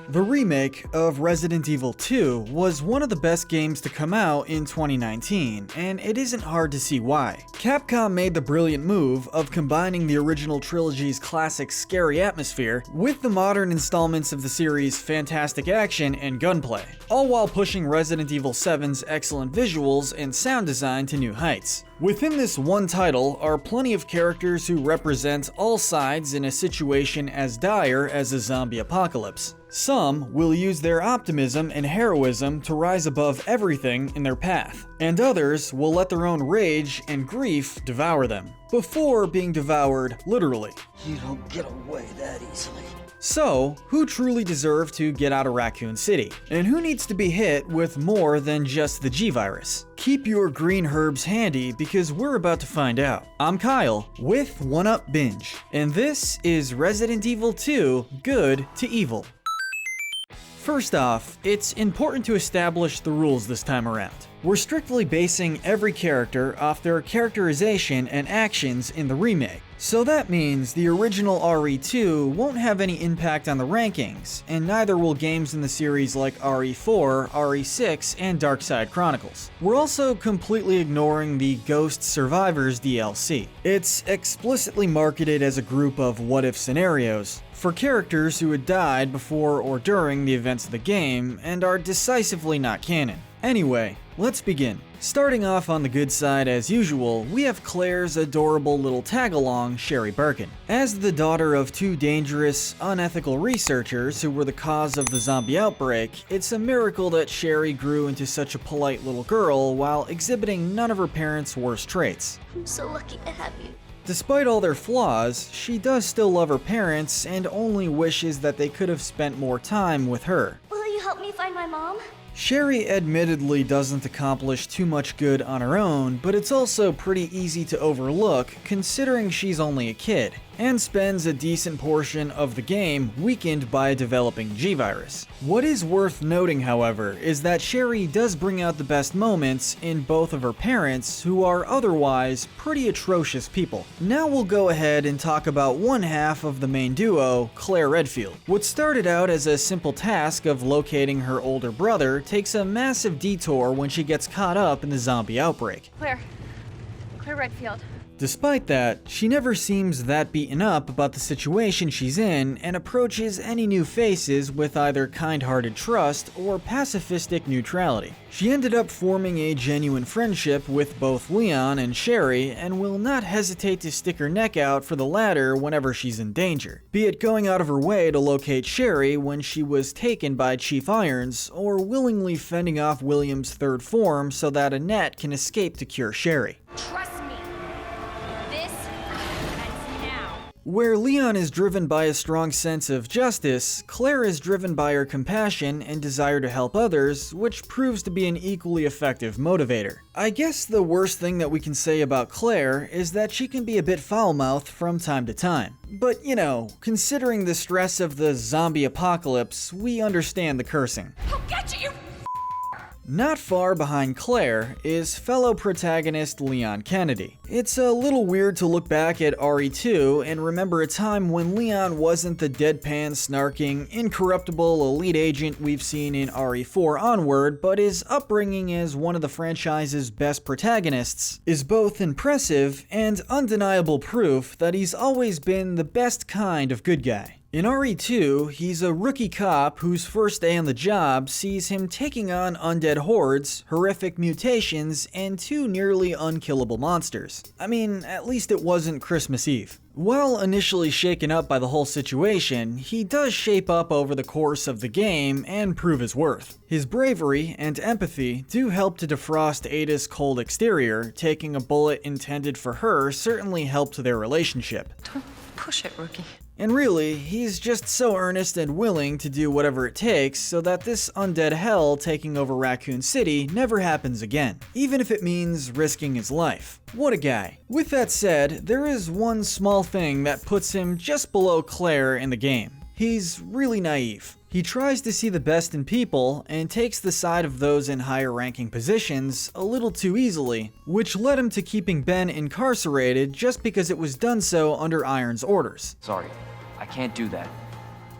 The remake of Resident Evil 2 was one of the best games to come out in 2019, and it isn't hard to see why. Capcom made the brilliant move of combining the original trilogy's classic scary atmosphere with the modern installments of the series' fantastic action and gunplay, all while pushing Resident Evil 7's excellent visuals and sound design to new heights. Within this one title are plenty of characters who represent all sides in a situation as dire as a zombie apocalypse. Some will use their optimism and heroism to rise above everything in their path, and others will let their own rage and grief devour them, before being devoured literally. You don't get away that easily. So, who truly deserve to get out of Raccoon City? And who needs to be hit with more than just the G-Virus? Keep your green herbs handy because we're about to find out. I'm Kyle with 1UP Binge, and this is Resident Evil 2 Good to Evil. First off, it's important to establish the rules this time around. We're strictly basing every character off their characterization and actions in the remake. So that means the original RE2 won't have any impact on the rankings, and neither will games in the series like RE4, RE6, and Darkside Chronicles. We're also completely ignoring the Ghost Survivors DLC. It's explicitly marketed as a group of what-if scenarios for characters who had died before or during the events of the game and are decisively not canon. Anyway, let's begin. Starting off on the good side as usual, we have Claire's adorable little tag-along, Sherry Birkin. As the daughter of two dangerous, unethical researchers who were the cause of the zombie outbreak, it's a miracle that Sherry grew into such a polite little girl while exhibiting none of her parents' worst traits. I'm so lucky to have you. Despite all their flaws, she does still love her parents and only wishes that they could have spent more time with her. Will you help me find my mom? Sherry admittedly doesn't accomplish too much good on her own, but it's also pretty easy to overlook considering she's only a kid, and spends a decent portion of the game weakened by a developing G-Virus. What is worth noting, however, is that Sherry does bring out the best moments in both of her parents, who are otherwise pretty atrocious people. Now we'll go ahead and talk about one half of the main duo, Claire Redfield. What started out as a simple task of locating her older brother takes a massive detour when she gets caught up in the zombie outbreak. Claire Redfield. Despite that, she never seems that beaten up about the situation she's in and approaches any new faces with either kind-hearted trust or pacifistic neutrality. She ended up forming a genuine friendship with both Leon and Sherry and will not hesitate to stick her neck out for the latter whenever she's in danger, be it going out of her way to locate Sherry when she was taken by Chief Irons, or willingly fending off William's third form so that Annette can escape to cure Sherry. Trust me. This ends now. Where Leon is driven by a strong sense of justice, Claire is driven by her compassion and desire to help others, which proves to be an equally effective motivator. I guess the worst thing that we can say about Claire is that she can be a bit foul-mouthed from time to time. But you know, considering the stress of the zombie apocalypse, we understand the cursing. I'll get you, Not far behind Claire is fellow protagonist Leon Kennedy. It's a little weird to look back at RE2 and remember a time when Leon wasn't the deadpan, snarking, incorruptible elite agent we've seen in RE4 onward, but his upbringing as one of the franchise's best protagonists is both impressive and undeniable proof that he's always been the best kind of good guy. In RE2, he's a rookie cop whose first day on the job sees him taking on undead hordes, horrific mutations, and two nearly unkillable monsters. I mean, at least it wasn't Christmas Eve. While initially shaken up by the whole situation, he does shape up over the course of the game and prove his worth. His bravery and empathy do help to defrost Ada's cold exterior. Taking a bullet intended for her certainly helped their relationship. Don't push it, rookie. And really, he's just so earnest and willing to do whatever it takes so that this undead hell taking over Raccoon City never happens again, even if it means risking his life. What a guy. With that said, there is one small thing that puts him just below Claire in the game. He's really naive. He tries to see the best in people and takes the side of those in higher ranking positions a little too easily, which led him to keeping Ben incarcerated just because it was done so under Iron's orders. Sorry, I can't do that.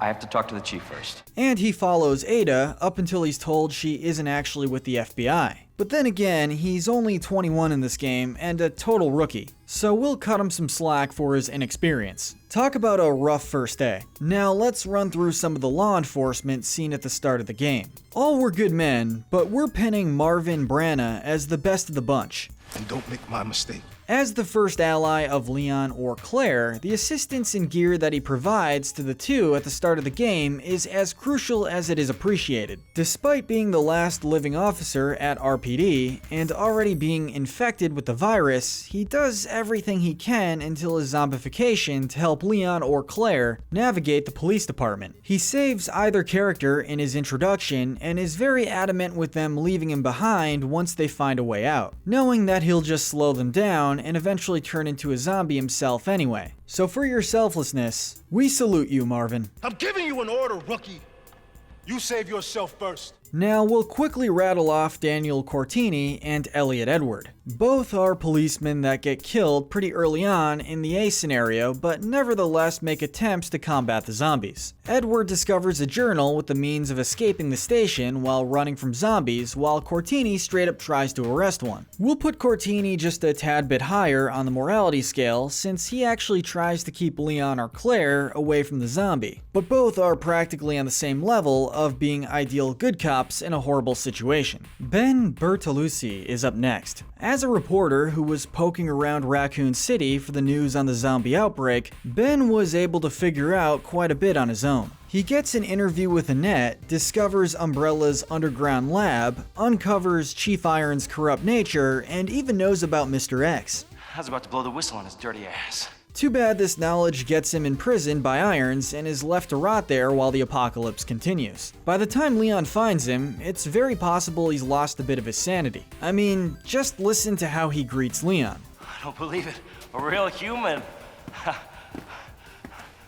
I have to talk to the chief first. And he follows Ada up until he's told she isn't actually with the FBI. But then again, he's only 21 in this game and a total rookie, so we'll cut him some slack for his inexperience. Talk about a rough first day. Now let's run through some of the law enforcement seen at the start of the game. All were good men, but we're pinning Marvin Branagh as the best of the bunch. And don't make my mistake. As the first ally of Leon or Claire, the assistance and gear that he provides to the two at the start of the game is as crucial as it is appreciated. Despite being the last living officer at RPD and already being infected with the virus, he does everything he can until his zombification to help Leon or Claire navigate the police department. He saves either character in his introduction and is very adamant with them leaving him behind once they find a way out, knowing that he'll just slow them down and eventually turn into a zombie himself anyway. So for your selflessness, we salute you, Marvin. I'm giving you an order, rookie. You save yourself first. Now we'll quickly rattle off Daniel Cortini and Elliot Edward. Both are policemen that get killed pretty early on in the A scenario, but nevertheless make attempts to combat the zombies. Edward discovers a journal with the means of escaping the station while running from zombies, while Cortini straight up tries to arrest one. We'll put Cortini just a tad bit higher on the morality scale, since he actually tries to keep Leon or Claire away from the zombie. But both are practically on the same level of being ideal good cops in a horrible situation. Ben Bertolucci is up next. As a reporter who was poking around Raccoon City for the news on the zombie outbreak, Ben was able to figure out quite a bit on his own. He gets an interview with Annette, discovers Umbrella's underground lab, uncovers Chief Iron's corrupt nature, and even knows about Mr. X. I was about to blow the whistle on his dirty ass. Too bad this knowledge gets him imprisoned by Irons and is left to rot there while the apocalypse continues. By the time Leon finds him, it's very possible he's lost a bit of his sanity. I mean, just listen to how he greets Leon. I don't believe it. A real human.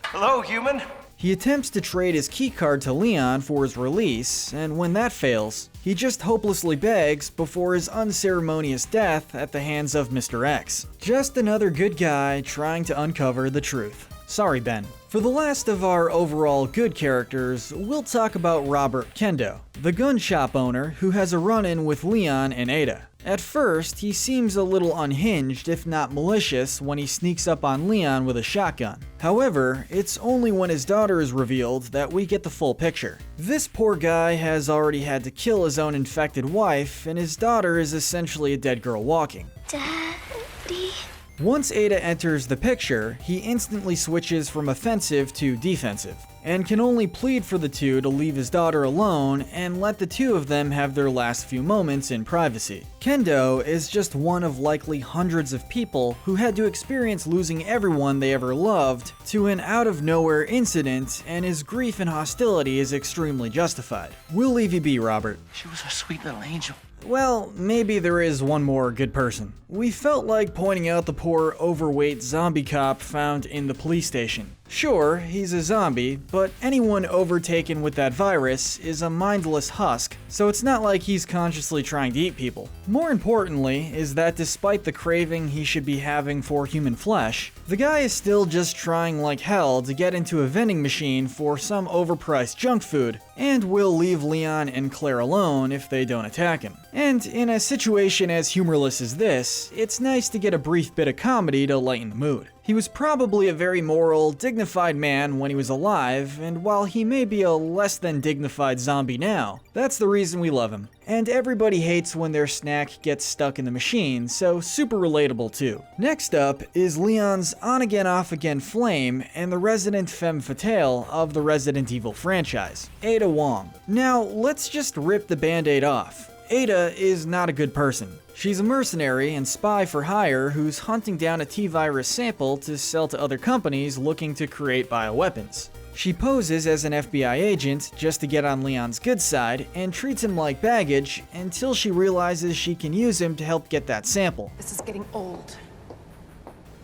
Hello, human. He attempts to trade his keycard to Leon for his release, and when that fails, he just hopelessly begs before his unceremonious death at the hands of Mr. X. Just another good guy trying to uncover the truth. Sorry, Ben. For the last of our overall good characters, we'll talk about Robert Kenda, the gun shop owner who has a run-in with Leon and Ada. At first, he seems a little unhinged, if not malicious, when he sneaks up on Leon with a shotgun. However, it's only when his daughter is revealed that we get the full picture. This poor guy has already had to kill his own infected wife, and his daughter is essentially a dead girl walking. Daddy. Once Ada enters the picture, he instantly switches from offensive to defensive, and can only plead for the two to leave his daughter alone and let the two of them have their last few moments in privacy. Kendo is just one of likely hundreds of people who had to experience losing everyone they ever loved to an out-of-nowhere incident, and his grief and hostility is extremely justified. We'll leave you be, Robert. She was a sweet little angel. Well, maybe there is one more good person. We felt like pointing out the poor, overweight zombie cop found in the police station. Sure, he's a zombie, but anyone overtaken with that virus is a mindless husk, so it's not like he's consciously trying to eat people. More importantly is that despite the craving he should be having for human flesh, the guy is still just trying like hell to get into a vending machine for some overpriced junk food, and will leave Leon and Claire alone if they don't attack him. And in a situation as humorless as this, it's nice to get a brief bit of comedy to lighten the mood. He was probably a very moral, dignified man when he was alive, and while he may be a less than dignified zombie now, that's the reason we love him. And everybody hates when their snack gets stuck in the machine, so super relatable too. Next up is Leon's on-again off-again flame and the resident femme fatale of the Resident Evil franchise, Ada Wong. Now, let's just rip the band-aid off. Ada is not a good person. She's a mercenary and spy for hire who's hunting down a T-virus sample to sell to other companies looking to create bioweapons. She poses as an FBI agent just to get on Leon's good side and treats him like baggage until she realizes she can use him to help get that sample. This is getting old.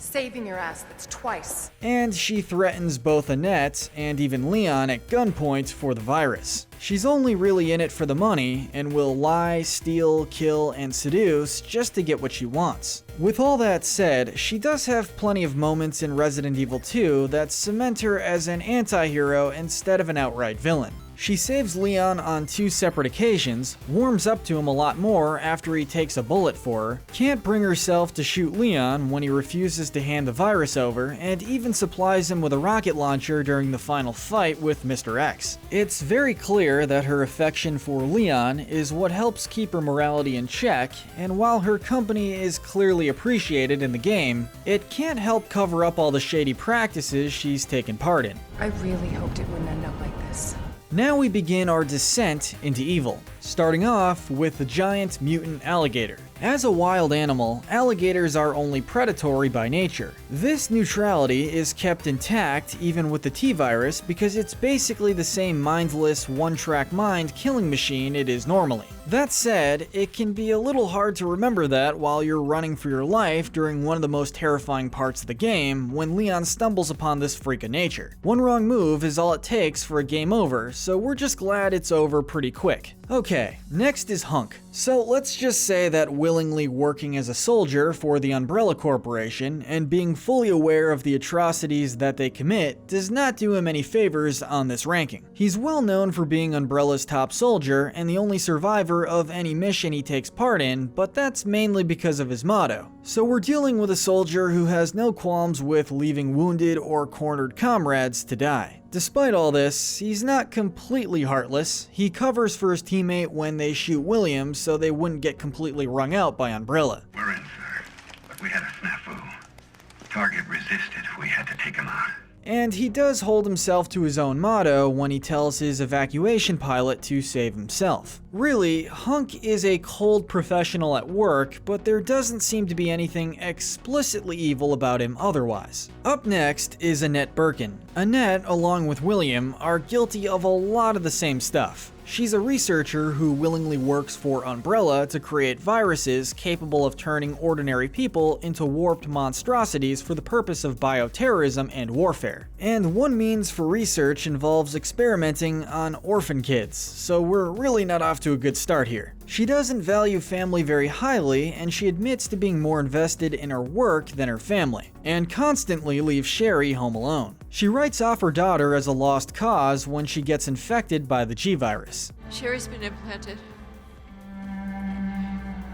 Saving your ass, that's twice. And she threatens both Annette and even Leon at gunpoint for the virus. She's only really in it for the money and will lie, steal, kill, and seduce just to get what she wants. With all that said, she does have plenty of moments in Resident Evil 2 that cement her as an anti-hero instead of an outright villain. She saves Leon on 2 separate occasions, warms up to him a lot more after he takes a bullet for her, can't bring herself to shoot Leon when he refuses to hand the virus over, and even supplies him with a rocket launcher during the final fight with Mr. X. It's very clear that her affection for Leon is what helps keep her morality in check, and while her company is clearly appreciated in the game, it can't help cover up all the shady practices she's taken part in. I really hoped it wouldn't end up like this. Now we begin our descent into evil, starting off with the giant mutant alligator. As a wild animal, alligators are only predatory by nature. This neutrality is kept intact even with the T-virus because it's basically the same mindless, one-track mind killing machine it is normally. That said, it can be a little hard to remember that while you're running for your life during one of the most terrifying parts of the game when Leon stumbles upon this freak of nature. One wrong move is all it takes for a game over, so we're just glad it's over pretty quick. Okay, next is Hunk. So let's just say that willingly working as a soldier for the Umbrella Corporation and being fully aware of the atrocities that they commit does not do him any favors on this ranking. He's well known for being Umbrella's top soldier and the only survivor of any mission he takes part in, but that's mainly because of his motto. So we're dealing with a soldier who has no qualms with leaving wounded or cornered comrades to die. Despite all this, he's not completely heartless. He covers for his teammate when they shoot William so they wouldn't get completely wrung out by Umbrella. We're in, sir, but we had a snafu. Target resisted. We had to take him out. And he does hold himself to his own motto when he tells his evacuation pilot to save himself. Really, Hunk is a cold professional at work, but there doesn't seem to be anything explicitly evil about him otherwise. Up next is Annette Birkin. Annette, along with William, are guilty of a lot of the same stuff. She's a researcher who willingly works for Umbrella to create viruses capable of turning ordinary people into warped monstrosities for the purpose of bioterrorism and warfare. And one means for research involves experimenting on orphan kids, so we're really not off to a good start here. She doesn't value family very highly, and she admits to being more invested in her work than her family, and constantly leaves Sherry home alone. She writes off her daughter as a lost cause when she gets infected by the G-virus. Sherry's been implanted.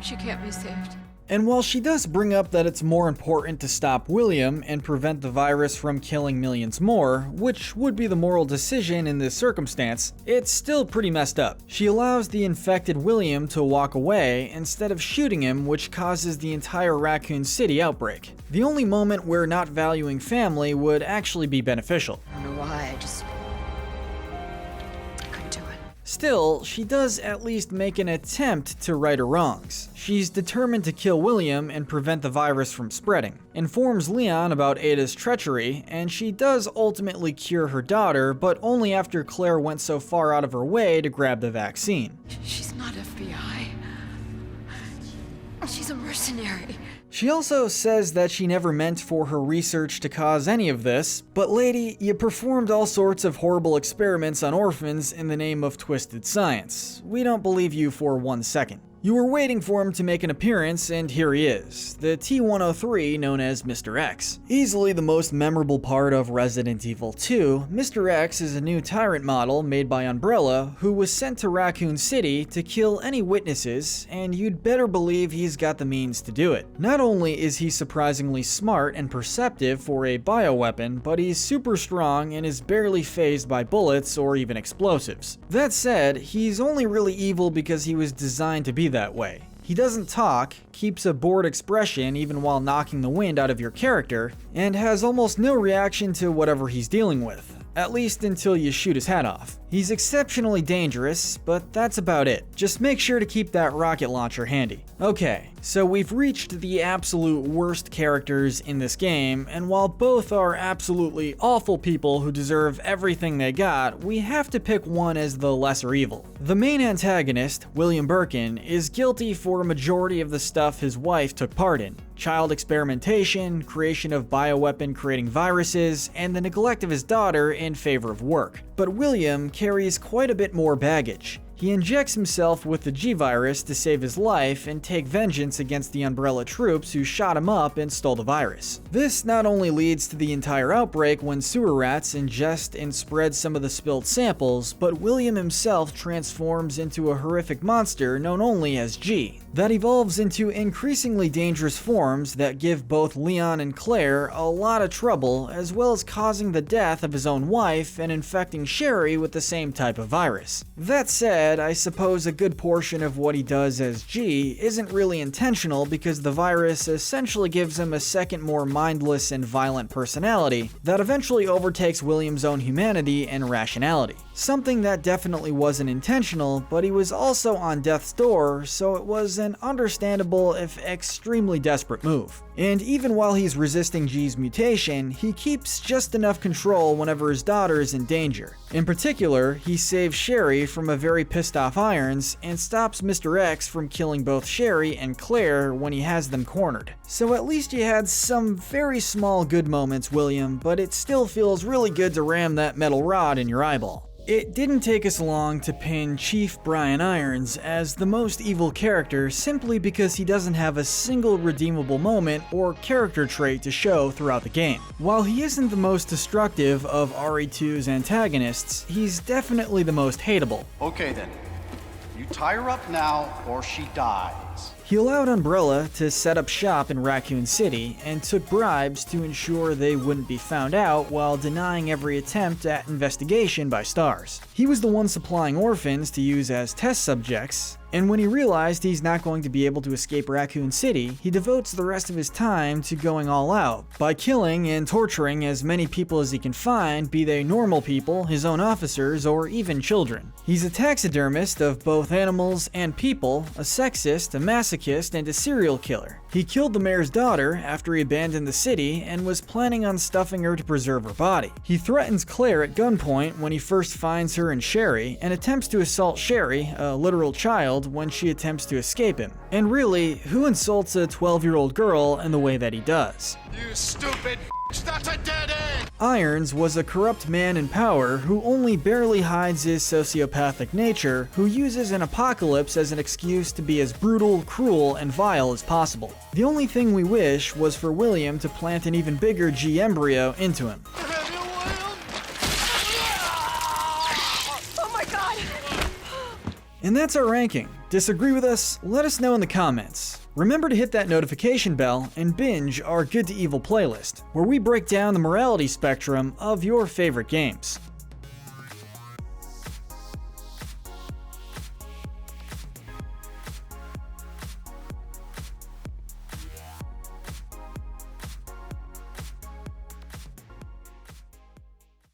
She can't be saved. And while she does bring up that it's more important to stop William and prevent the virus from killing millions more, which would be the moral decision in this circumstance, it's still pretty messed up. She allows the infected William to walk away instead of shooting him, which causes the entire Raccoon City outbreak. The only moment where not valuing family would actually be beneficial. I don't know why, I couldn't do it. Still, she does at least make an attempt to right her wrongs. She's determined to kill William and prevent the virus from spreading, informs Leon about Ada's treachery, and she does ultimately cure her daughter, but only after Claire went so far out of her way to grab the vaccine. She's not FBI. She's a mercenary. She also says that she never meant for her research to cause any of this, but lady, you performed all sorts of horrible experiments on orphans in the name of twisted science. We don't believe you for 1 second. You were waiting for him to make an appearance, and here he is, the T-103 known as Mr. X. Easily the most memorable part of Resident Evil 2, Mr. X is a new tyrant model made by Umbrella who was sent to Raccoon City to kill any witnesses, and you'd better believe he's got the means to do it. Not only is he surprisingly smart and perceptive for a bioweapon, but he's super strong and is barely fazed by bullets or even explosives. That said, he's only really evil because he was designed to be that way. He doesn't talk, keeps a bored expression even while knocking the wind out of your character, and has almost no reaction to whatever he's dealing with, at least until you shoot his head off. He's exceptionally dangerous, but that's about it. Just make sure to keep that rocket launcher handy. Okay, so we've reached the absolute worst characters in this game, and while both are absolutely awful people who deserve everything they got, we have to pick one as the lesser evil. The main antagonist, William Birkin, is guilty for a majority of the stuff his wife took part in. child experimentation, creation of bioweapon creating viruses, and the neglect of his daughter in favor of work. But William carries quite a bit more baggage. He injects himself with the G-Virus to save his life and take vengeance against the Umbrella troops who shot him up and stole the virus. This not only leads to the entire outbreak when sewer rats ingest and spread some of the spilled samples, but William himself transforms into a horrific monster known only as G, that evolves into increasingly dangerous forms that give both Leon and Claire a lot of trouble, as well as causing the death of his own wife and infecting Sherry with the same type of virus. That said, I suppose a good portion of what he does as G isn't really intentional because the virus essentially gives him a second more mindless and violent personality that eventually overtakes William's own humanity and rationality. Something that definitely wasn't intentional, but he was also on death's door, so it was an understandable if extremely desperate move. And even while he's resisting G's mutation, he keeps just enough control whenever his daughter is in danger. In particular, he saves Sherry from a very pissed off Irons and stops Mr. X from killing both Sherry and Claire when he has them cornered. So at least you had some very small good moments, William, but it still feels really good to ram that metal rod in your eyeball. It didn't take us long to pin Chief Brian Irons as the most evil character simply because he doesn't have a single redeemable moment or character trait to show throughout the game. While he isn't the most destructive of RE2's antagonists, he's definitely the most hateable. Okay then, you tie her up now or she dies. He allowed Umbrella to set up shop in Raccoon City and took bribes to ensure they wouldn't be found out while denying every attempt at investigation by STARS. He was the one supplying orphans to use as test subjects, and when he realized he's not going to be able to escape Raccoon City, he devotes the rest of his time to going all out by killing and torturing as many people as he can find, be they normal people, his own officers, or even children. He's a taxidermist of both animals and people, a sexist, a masochist, and a serial killer. He killed the mayor's daughter after he abandoned the city and was planning on stuffing her to preserve her body. He threatens Claire at gunpoint when he first finds her and Sherry, and attempts to assault Sherry, a literal child, when she attempts to escape him. And really, who insults a 12-year-old girl in the way that he does? You stupid that's a dead end! Irons was a corrupt man in power who only barely hides his sociopathic nature, who uses an apocalypse as an excuse to be as brutal, cruel, and vile as possible. The only thing we wish was for William to plant an even bigger G embryo into him. Oh my god! And that's our ranking. Disagree with us? Let us know in the comments. Remember to hit that notification bell and binge our Good to Evil playlist, where we break down the morality spectrum of your favorite games.